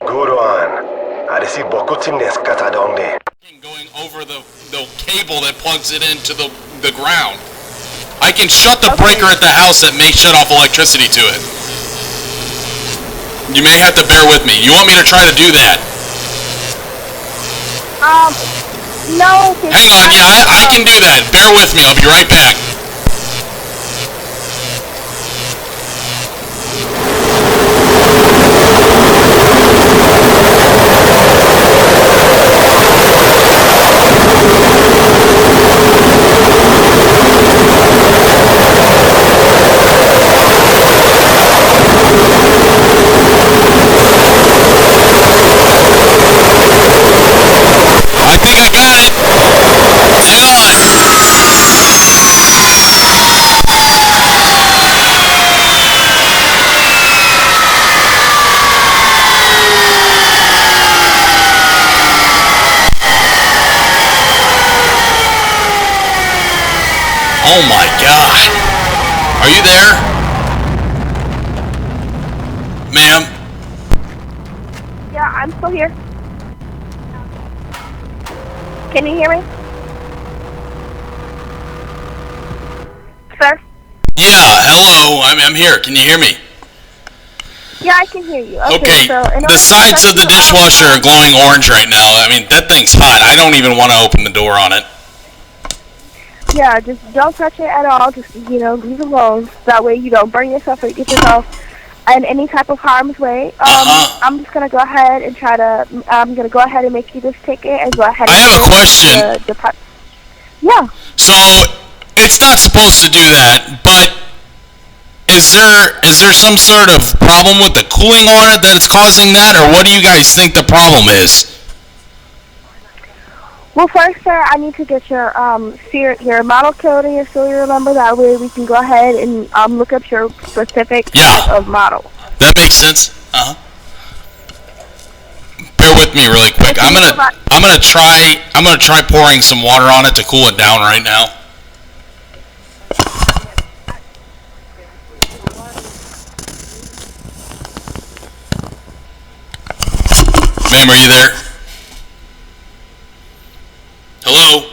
Guru on. Adisi bokutim neskata dongde. Going over the cable that plugs it into the ground. I can shut the breaker at the house that may shut off electricity to it. You may have to bear with me. You want me to try to do that? No. Hang on, yeah, I can do that. Bear with me, I'll be right back. Oh my God! Are you there? Ma'am? Yeah, I'm still here. Can you hear me? Sir? Yeah, hello, I'm here. Can you hear me? Yeah, I can hear you. Okay, so the sides of the dishwasher are glowing orange right now. I mean, that thing's hot. I don't even want to open the door on it. Yeah, just don't touch it at all. Just, leave it alone. That way you don't burn yourself or get yourself in any type of harm's way. I'm just going to go ahead and I'm going to go ahead and make you this ticket and go ahead and... I have a question. Yeah. So, it's not supposed to do that, but is there some sort of problem with the cooling on it that is causing that, or what do you guys think the problem is? Well, first, sir, I need to get your model code and your serial number. That way we can go ahead and look up your specific type of model. That makes sense. Bear with me really quick. I'm gonna try pouring some water on it to cool it down right now. Ma'am, are you there? Hello?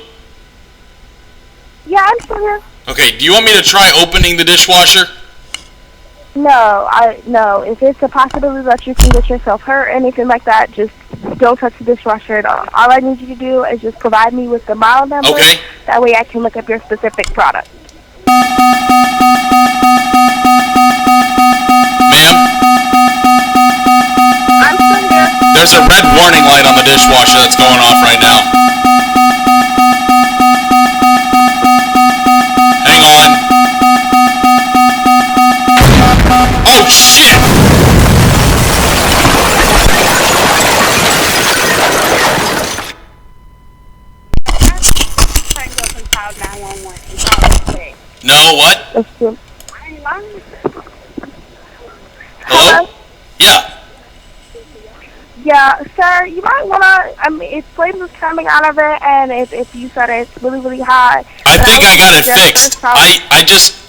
Yeah, I'm still here. Okay, do you want me to try opening the dishwasher? No. If it's a possibility that you can get yourself hurt or anything like that, just don't touch the dishwasher at all. All I need you to do is just provide me with the model number. Okay. That way I can look up your specific product. Ma'am? I'm still here. There's a red warning light on the dishwasher that's going off right now. Hang on. Oh shit! No, what? Hello? Yeah. Yeah, sir, you might want to, if flames is coming out of it, and if you said it's really, really hot. I think I got it fixed.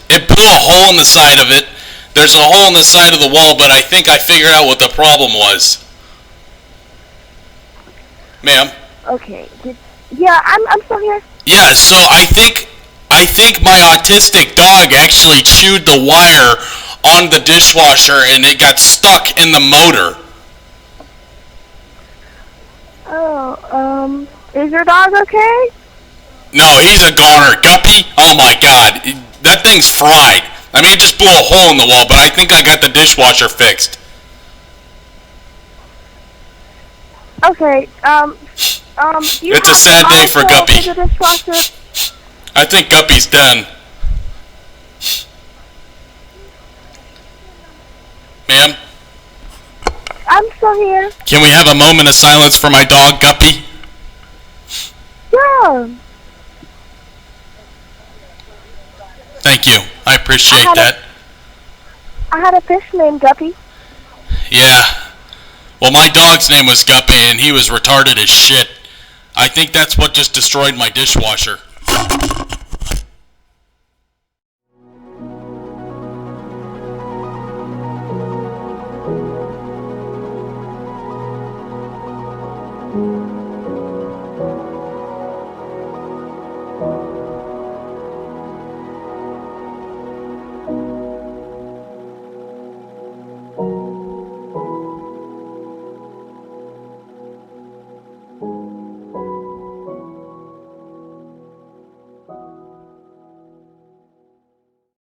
It blew a hole in the side of it. There's a hole in the side of the wall, but I think I figured out what the problem was. Ma'am? Okay. Yeah, I'm still here. Yeah, so I think my autistic dog actually chewed the wire on the dishwasher and it got stuck in the motor. Oh, is your dog okay? No, he's a goner. Guppy? Oh my God. That thing's fried. I mean, it just blew a hole in the wall, but I think I got the dishwasher fixed. Okay, it's a sad day for Guppy. I think Guppy's done. Ma'am? I'm still here. Can we have a moment of silence for my dog, Guppy? Yeah. Thank you. I appreciate that. I had a fish named Guppy. Yeah. Well, my dog's name was Guppy, and he was retarded as shit. I think that's what just destroyed my dishwasher.